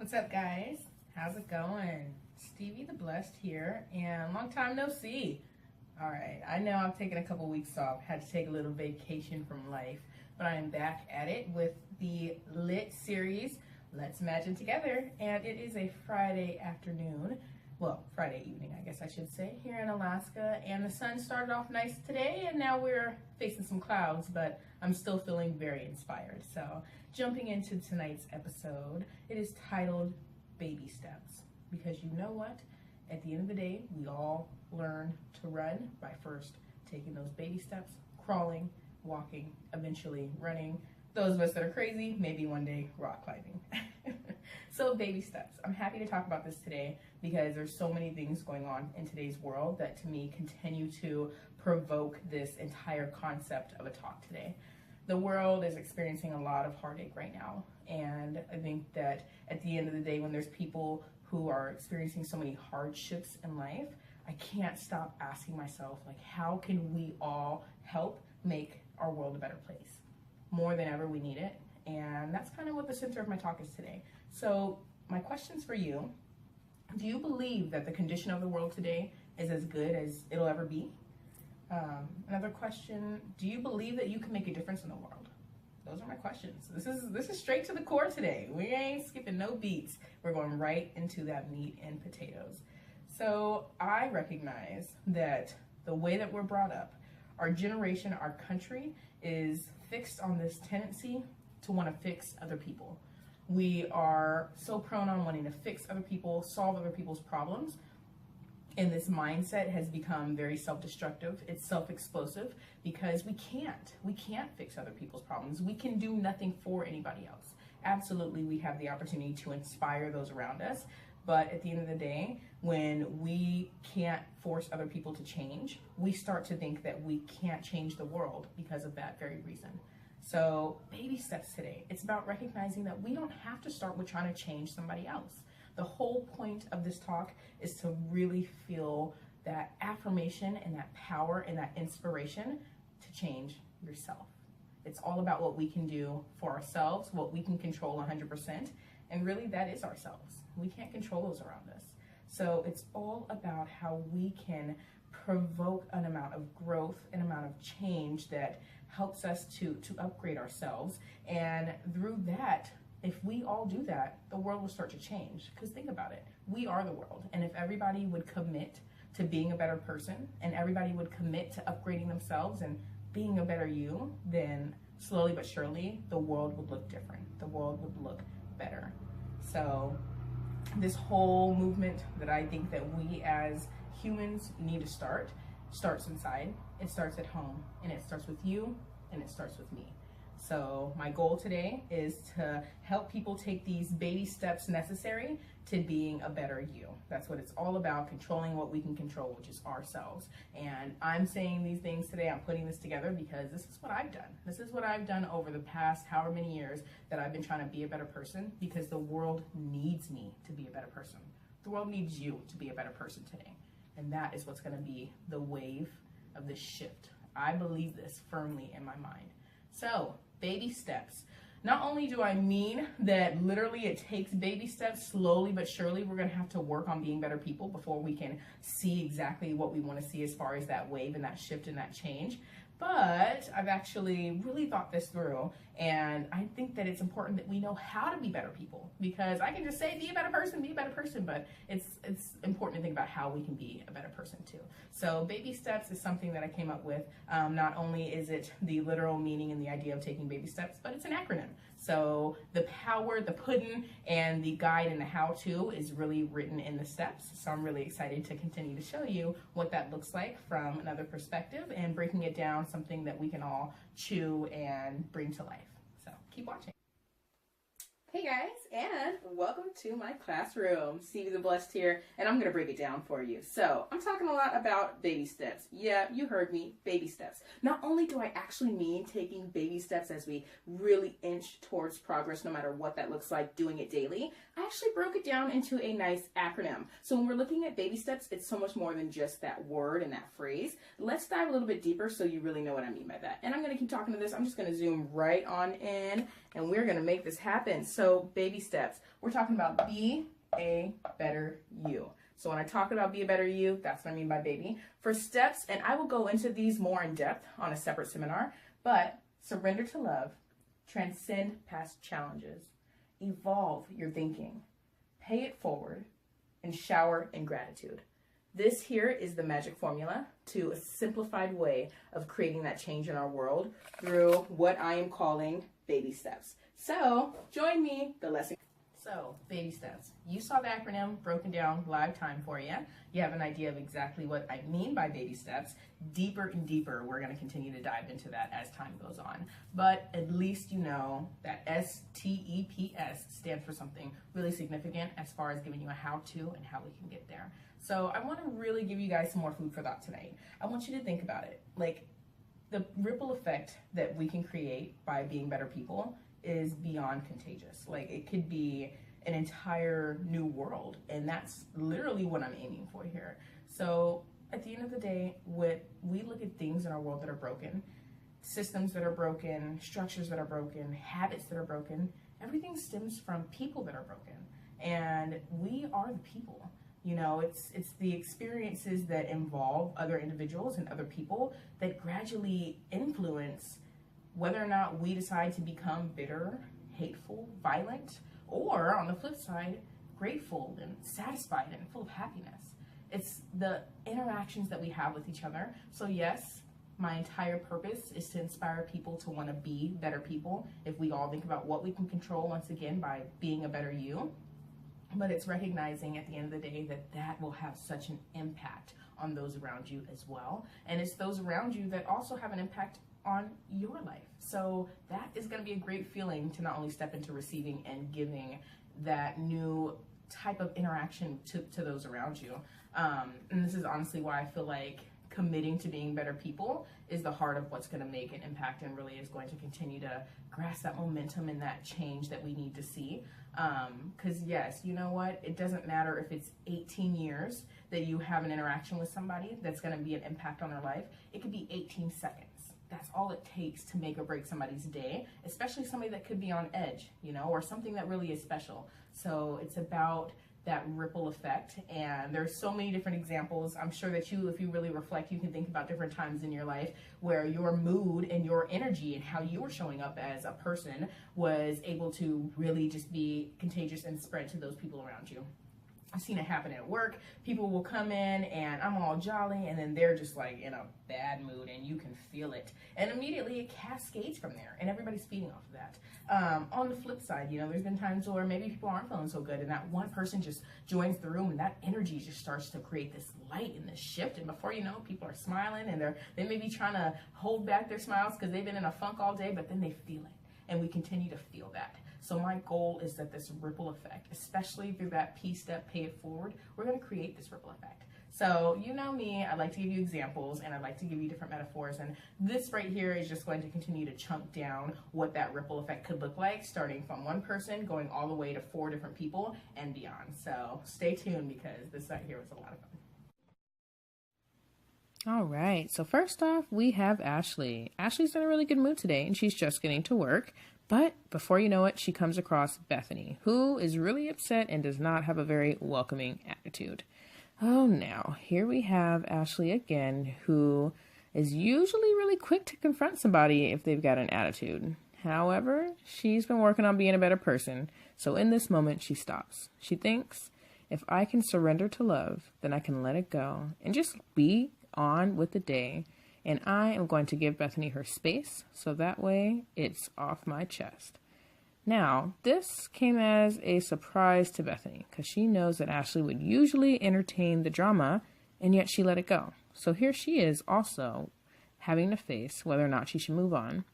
What's up, guys? How's it going? Stevie the Blessed here, and long time no see. All right, I know I've taken a couple weeks off, had to take a little vacation from life, but I am back at it with the Lit series, Let's Imagine Together, and it is a Friday afternoon, well, Friday evening, I guess I should say, here in Alaska, and the sun started off nice today, and now we're facing some clouds, but I'm still feeling very inspired. So, jumping into tonight's episode, it is titled Baby Steps, because you know what? At the end of the day, we all learn to run by first taking those baby steps, crawling, walking, eventually running. Those of us that are crazy, maybe one day rock climbing. So baby steps. I'm happy to talk about this today because there's so many things going on in today's world that to me continue to provoke this entire concept of a talk today. The world is experiencing a lot of heartache right now, and I think that at the end of the day, when there's people who are experiencing so many hardships in life, I can't stop asking myself, like, how can we all help make our world a better place? More than ever, we need it, and that's kind of what the center of my talk is today. So my questions for you: do you believe that the condition of the world today is as good as it'll ever be? Another question: do you believe that you can make a difference in the world? Those are my questions. This is straight to the core today. We ain't skipping no beats. We're going right into that meat and potatoes. So I recognize that the way that we're brought up, our generation, our country is fixed on this tendency to want to fix other people. We are so prone on wanting to fix other people, solve other people's problems. And this mindset has become very self-destructive. It's self-explosive because we can't fix other people's problems. We can do nothing for anybody else. Absolutely, we have the opportunity to inspire those around us. But at the end of the day, when we can't force other people to change, we start to think that we can't change the world because of that very reason. So baby steps today. It's about recognizing that we don't have to start with trying to change somebody else. The whole point of this talk is to really feel that affirmation and that power and that inspiration to change yourself. It's all about what we can do for ourselves, what we can control 100%, and really that is ourselves. We can't control those around us. So it's all about how we can provoke an amount of growth, an amount of change that helps us to upgrade ourselves. And through that, if we all do that, the world will start to change. Because think about it, we are the world. And if everybody would commit to being a better person, and everybody would commit to upgrading themselves and being a better you, then slowly but surely, the world would look different. The world would look better. So this whole movement that I think that we as humans need to starts inside. It starts at home, and it starts with you, and it starts with me. So my goal today is to help people take these baby steps necessary to being a better you. That's what it's all about, controlling what we can control, which is ourselves. And I'm saying these things today, I'm putting this together because this is what I've done. This is what I've done over the past however many years that I've been trying to be a better person, because the world needs me to be a better person. The world needs you to be a better person today. And that is what's going to be the wave of this shift. I believe this firmly in my mind. So, baby steps. Not only do I mean that literally it takes baby steps, slowly but surely we're going to have to work on being better people before we can see exactly what we want to see as far as that wave and that shift and that change. But I've actually really thought this through, and I think that it's important that we know how to be better people, because I can just say be a better person, but it's important to think about how we can be a better person too. So baby steps is something that I came up with. Not only is it the literal meaning and the idea of taking baby steps, but it's an acronym. So the power, the pudding, and the guide and the how-to is really written in the steps. So I'm really excited to continue to show you what that looks like from another perspective and breaking it down, something that we can all chew and bring to life. So keep watching. Hey guys, and welcome to my classroom. Stevie the Blessed here, and I'm going to break it down for you. So, I'm talking a lot about baby steps. Yeah, you heard me, baby steps. Not only do I actually mean taking baby steps as we really inch towards progress, no matter what that looks like, doing it daily, I actually broke it down into a nice acronym. So when we're looking at baby steps, it's so much more than just that word and that phrase. Let's dive a little bit deeper so you really know what I mean by that. And I'm going to keep talking to this. I'm just going to zoom right on in and we're going to make this happen. So baby steps. We're talking about be a better you. So when I talk about be a better you, that's what I mean by baby. For steps, and I will go into these more in depth on a separate seminar, but surrender to love, transcend past challenges, evolve your thinking, pay it forward, and shower in gratitude. This here is the magic formula to a simplified way of creating that change in our world through what I am calling baby steps. So join me, the lesson. So, baby steps. You saw the acronym broken down live time for you. You have an idea of exactly what I mean by baby steps. Deeper and deeper, we're going to continue to dive into that as time goes on. But at least you know that STEPS stands for something really significant as far as giving you a how-to and how we can get there. So I want to really give you guys some more food for thought tonight. I want you to think about it. Like, the ripple effect that we can create by being better people is beyond contagious. Like, it could be an entire new world, and that's literally what I'm aiming for here. So at the end of the day, when we look at things in our world that are broken, systems that are broken, structures that are broken, habits that are broken, everything stems from people that are broken, and we are the people. You know, it's the experiences that involve other individuals and other people that gradually influence whether or not we decide to become bitter, hateful, violent, or on the flip side, grateful and satisfied and full of happiness. It's the interactions that we have with each other. So yes, my entire purpose is to inspire people to want to be better people. If we all think about what we can control, once again, by being a better you. But it's recognizing at the end of the day that that will have such an impact on those around you as well. And it's those around you that also have an impact on your life. So that is going to be a great feeling to not only step into receiving and giving that new type of interaction to those around you. And this is honestly why I feel like committing to being better people is the heart of what's going to make an impact and really is going to continue to grasp that momentum and that change that we need to see. Because yes, you know what? It doesn't matter if it's 18 years that you have an interaction with somebody that's going to be an impact on their life. It could be 18 seconds. That's all it takes to make or break somebody's day, especially somebody that could be on edge, you know, or something that really is special. So it's about that ripple effect, and there's so many different examples. I'm sure that you, if you really reflect, you can think about different times in your life where your mood and your energy and how you were showing up as a person was able to really just be contagious and spread to those people around you. I've seen it happen at work. People will come in and I'm all jolly, and then they're just like in a bad mood and you can feel it. And immediately it cascades from there and everybody's feeding off of that. On the flip side, you know, there's been times where maybe people aren't feeling so good and that one person just joins the room and that energy just starts to create this light and this shift. And before you know, people are smiling and they may be trying to hold back their smiles because they've been in a funk all day, but then they feel it. And we continue to feel that. So my goal is that this ripple effect, especially through that P step, pay it forward, we're going to create this ripple effect. So you know me, I like to give you examples and I like to give you different metaphors. And this right here is just going to continue to chunk down what that ripple effect could look like, starting from one person, going all the way to 4 different people and beyond. So stay tuned because this right here was a lot of fun. All right, so first off, we have Ashley. Ashley's in a really good mood today, and she's just getting to work. But before you know it, she comes across Bethany, who is really upset and does not have a very welcoming attitude. Oh, now, here we have Ashley again, who is usually really quick to confront somebody if they've got an attitude. However, she's been working on being a better person, so in this moment, she stops. She thinks, if I can surrender to love, then I can let it go and just be on with the day, and I am going to give Bethany her space so that way it's off my chest. Now, this came as a surprise to Bethany because she knows that Ashley would usually entertain the drama, and yet she let it go. So here she is also having to face whether or not she should move on,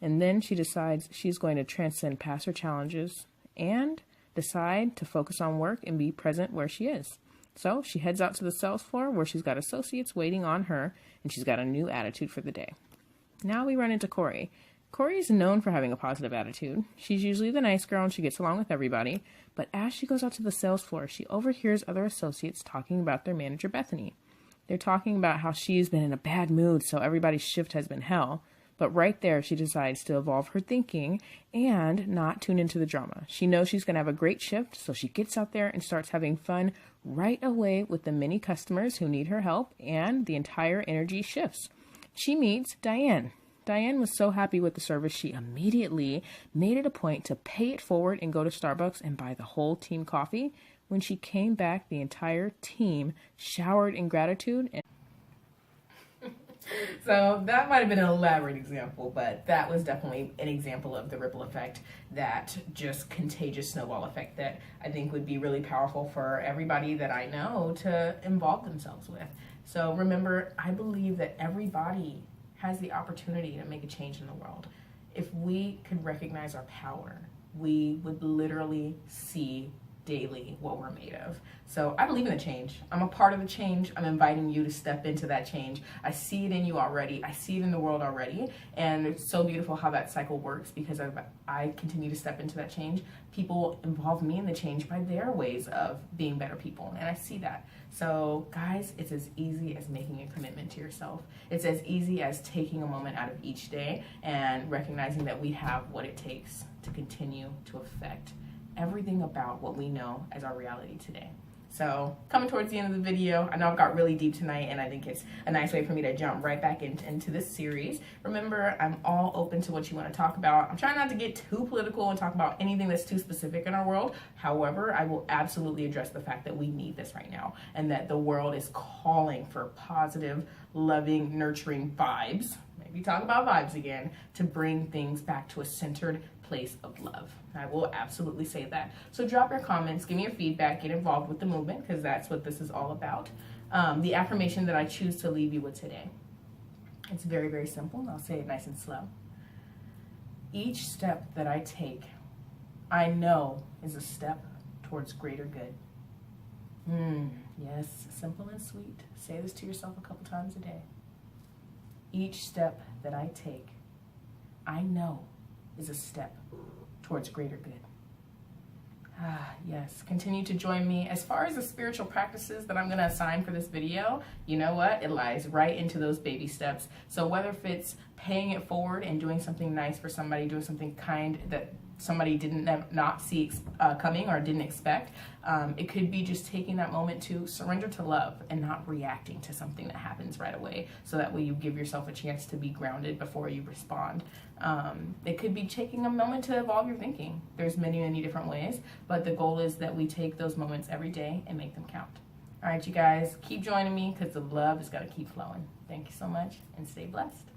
and then she decides she's going to transcend past her challenges and decide to focus on work and be present where she is. So she heads out to the sales floor where she's got associates waiting on her, and she's got a new attitude for the day. Now we run into Corey. Corey's known for having a positive attitude. She's usually the nice girl and she gets along with everybody, but as she goes out to the sales floor, she overhears other associates talking about their manager, Bethany. They're talking about how she's been in a bad mood, so everybody's shift has been hell. But right there, she decides to evolve her thinking and not tune into the drama. She knows she's going to have a great shift, so she gets out there and starts having fun right away with the many customers who need her help, and the entire energy shifts. She meets Diane. Diane was so happy with the service, she immediately made it a point to pay it forward and go to Starbucks and buy the whole team coffee. When she came back, the entire team showered in gratitude. So that might have been an elaborate example, but that was definitely an example of the ripple effect, that just contagious snowball effect that I think would be really powerful for everybody that I know to involve themselves with. So remember, I believe that everybody has the opportunity to make a change in the world. If we could recognize our power, we would literally see daily what we're made of. So I believe in the change. I'm a part of the change. I'm inviting you to step into that change. I see it in you already. I see it in the world already. And it's so beautiful how that cycle works, because I continue to step into that change. People involve me in the change by their ways of being better people. And I see that. So guys, it's as easy as making a commitment to yourself. It's as easy as taking a moment out of each day and recognizing that we have what it takes to continue to affect everything about what we know as our reality today. So coming towards the end of the video, I know I've got really deep tonight, and I think it's a nice way for me to jump right back into this series. Remember, I'm all open to what you want to talk about. I'm trying not to get too political and talk about anything that's too specific in our world. However, I will absolutely address the fact that we need this right now, and that the world is calling for positive, loving, nurturing vibes. Maybe talk about vibes again, to bring things back to a centered place of love. I will absolutely say that. So drop your comments, give me your feedback, get involved with the movement, because that's what this is all about. The affirmation that I choose to leave you with today, it's very, very simple. I'll say it nice and slow. Each step that I take, I know is a step towards greater good. Yes, simple and sweet. Say this to yourself a couple times a day. Each step that I take, I know is a step towards greater good. Yes, continue to join me. As far as the spiritual practices that I'm going to assign for this video, you know what? It lies right into those baby steps. So whether if it's paying it forward and doing something nice for somebody, doing something kind that somebody didn't not see coming or didn't expect, it could be just taking that moment to surrender to love and not reacting to something that happens right away, so that way you give yourself a chance to be grounded before you respond. It could be taking a moment to evolve your thinking. There's many, many different ways, but the goal is that we take those moments every day and make them count. All right, you guys, keep joining me, because the love is going to keep flowing. Thank you so much, and stay blessed.